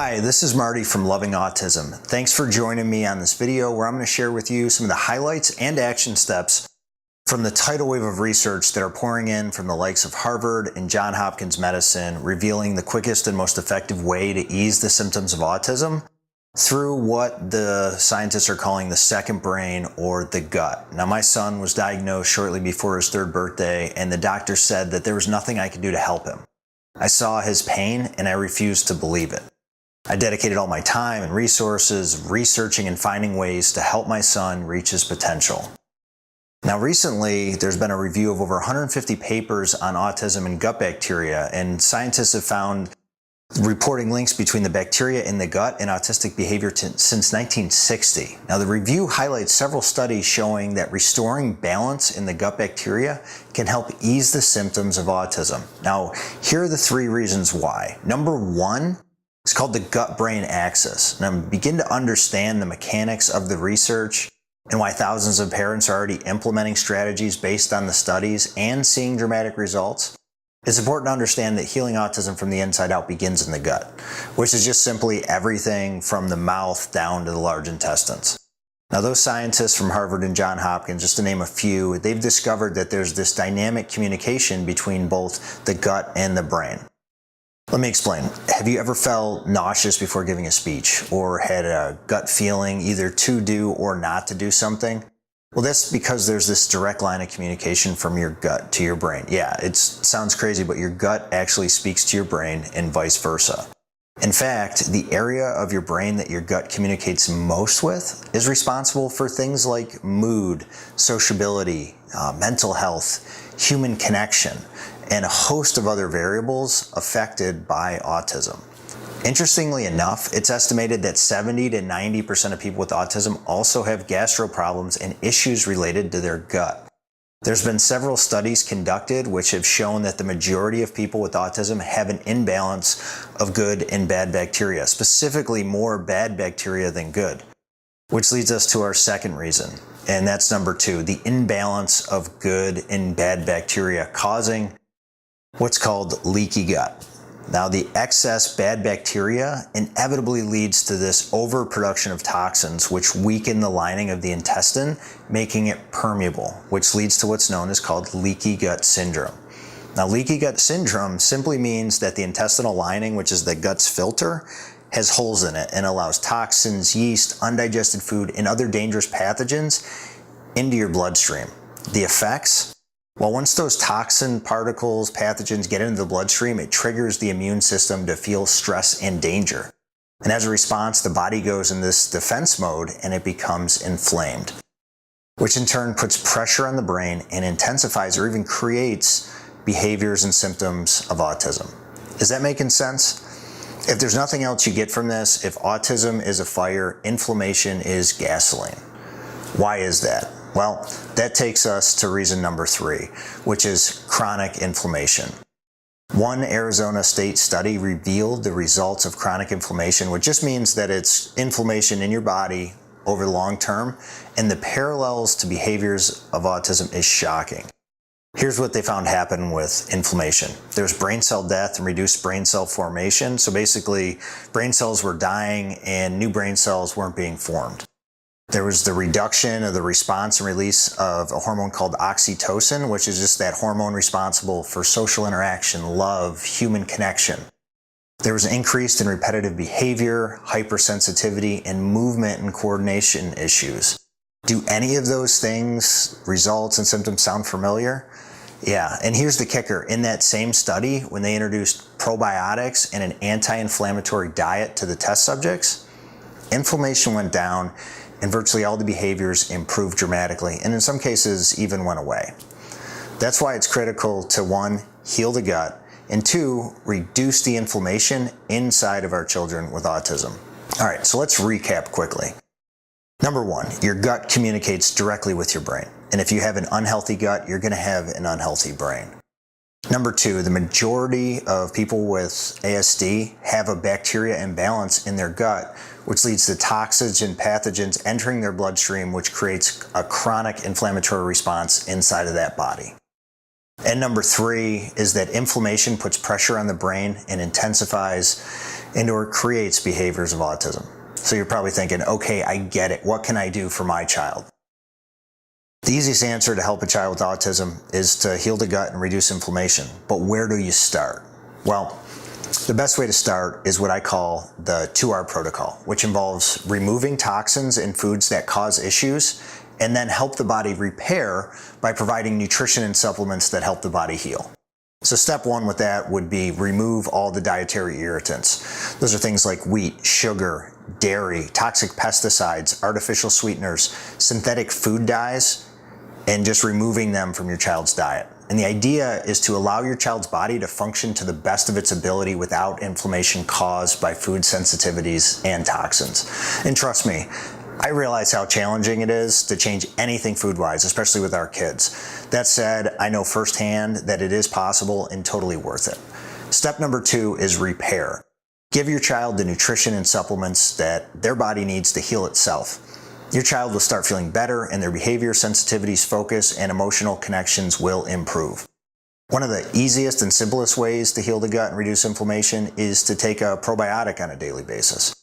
Hi, this is Marty from Loving Autism. Thanks for joining me on this video where I'm going to share with you some of the highlights and action steps from the tidal wave of research that are pouring in from the likes of Harvard and Johns Hopkins Medicine, revealing the quickest and most effective way to ease the symptoms of autism through what the scientists are calling the second brain or the gut. Now, my son was diagnosed shortly before his third birthday, and the doctor said that there was nothing I could do to help him. I saw his pain and I refused to believe it. I dedicated all my time and resources researching and finding ways to help my son reach his potential. Now, recently, there's been a review of over 150 papers on autism and gut bacteria, and scientists have found reporting links between the bacteria in the gut and autistic behavior since 1960. Now, the review highlights several studies showing that restoring balance in the gut bacteria can help ease the symptoms of autism. Now, here are the three reasons why. Number one, it's called the gut-brain axis. Now, begin to understand the mechanics of the research and why thousands of parents are already implementing strategies based on the studies and seeing dramatic results. It's important to understand that healing autism from the inside out begins in the gut, which is just simply everything from the mouth down to the large intestines. Now, those scientists from Harvard and Johns Hopkins, just to name a few, they've discovered that there's this dynamic communication between both the gut and the brain. Let me explain. Have you ever felt nauseous before giving a speech or had a gut feeling either to do or not to do something? Well, that's because there's this direct line of communication from your gut to your brain. Yeah, it sounds crazy, but your gut actually speaks to your brain and vice versa. In fact, the area of your brain that your gut communicates most with is responsible for things like mood, sociability, mental health, human connection, and a host of other variables affected by autism. Interestingly enough, it's estimated that 70 to 90% of people with autism also have gastro problems and issues related to their gut. There's been several studies conducted which have shown that the majority of people with autism have an imbalance of good and bad bacteria, specifically more bad bacteria than good, which leads us to our second reason, and that's number two, the imbalance of good and bad bacteria causing what's called leaky gut. Now, the excess bad bacteria inevitably leads to this overproduction of toxins, which weaken the lining of the intestine, making it permeable, which leads to what's known as called leaky gut syndrome. Now, leaky gut syndrome simply means that the intestinal lining, which is the gut's filter, has holes in it and allows toxins, yeast, undigested food, and other dangerous pathogens into your bloodstream. The effects? Well, once those toxin particles, pathogens get into the bloodstream, it triggers the immune system to feel stress and danger. And as a response, the body goes in this defense mode and it becomes inflamed, which in turn puts pressure on the brain and intensifies or even creates behaviors and symptoms of autism. Is that making sense? If there's nothing else you get from this, if autism is a fire, inflammation is gasoline. Why is that? Well, that takes us to reason number three, which is chronic inflammation. One Arizona state study revealed the results of chronic inflammation, which just means that it's inflammation in your body over the long term, and the parallels to behaviors of autism is shocking. Here's what they found happen with inflammation. There's brain cell death and reduced brain cell formation. So basically, brain cells were dying and new brain cells weren't being formed. There was the reduction of the response and release of a hormone called oxytocin, which is just that hormone responsible for social interaction, love, human connection. There was an increase in repetitive behavior, hypersensitivity, and movement and coordination issues. Do any of those things, results and symptoms, sound familiar? Yeah, and here's the kicker. In that same study, when they introduced probiotics and an anti-inflammatory diet to the test subjects, inflammation went down and virtually all the behaviors improved dramatically, and in some cases even went away. That's why it's critical to, one, heal the gut, and two, reduce the inflammation inside of our children with autism. All right, so let's recap quickly. Number one, your gut communicates directly with your brain, and if you have an unhealthy gut, you're gonna have an unhealthy brain. Number two, the majority of people with ASD have a bacteria imbalance in their gut, which leads to toxins and pathogens entering their bloodstream, which creates a chronic inflammatory response inside of that body. And number three is that inflammation puts pressure on the brain and intensifies and/or creates behaviors of autism. So you're probably thinking, okay, I get it. What can I do for my child? The easiest answer to help a child with autism is to heal the gut and reduce inflammation. But where do you start? Well, the best way to start is what I call the 2R protocol, which involves removing toxins in foods that cause issues and then help the body repair by providing nutrition and supplements that help the body heal. So step one with that would be remove all the dietary irritants. Those are things like wheat, sugar, dairy, toxic pesticides, artificial sweeteners, synthetic food dyes, and just removing them from your child's diet. And the idea is to allow your child's body to function to the best of its ability without inflammation caused by food sensitivities and toxins. And trust me, I realize how challenging it is to change anything food-wise, especially with our kids. That said, I know firsthand that it is possible and totally worth it. Step number 2 is repair. Give your child the nutrition and supplements that their body needs to heal itself. Your child will start feeling better and their behavior, sensitivities, focus, and emotional connections will improve. One of the easiest and simplest ways to heal the gut and reduce inflammation is to take a probiotic on a daily basis.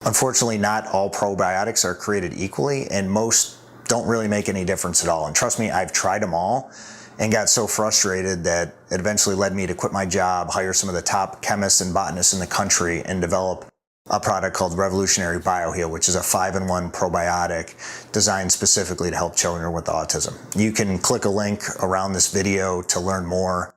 Unfortunately, not all probiotics are created equally, and most don't really make any difference at all. And trust me, I've tried them all and got so frustrated that it eventually led me to quit my job, hire some of the top chemists and botanists in the country, and develop a product called Revolutionary BioHeal, which is a 5-in-1 probiotic designed specifically to help children with autism. You can click a link around this video to learn more.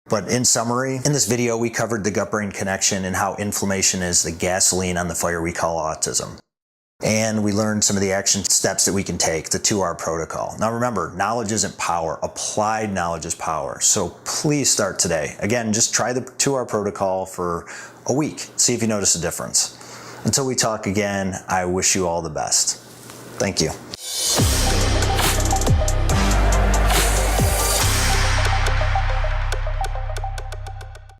But in summary, in this video, we covered the gut-brain connection and how inflammation is the gasoline on the fire we call autism. And we learned some of the action steps that we can take, the 2R protocol. Now remember, knowledge isn't power. Applied knowledge is power. So please start today. Again, just try the 2R protocol for a week. See if you notice a difference. Until we talk again, I wish you all the best. Thank you.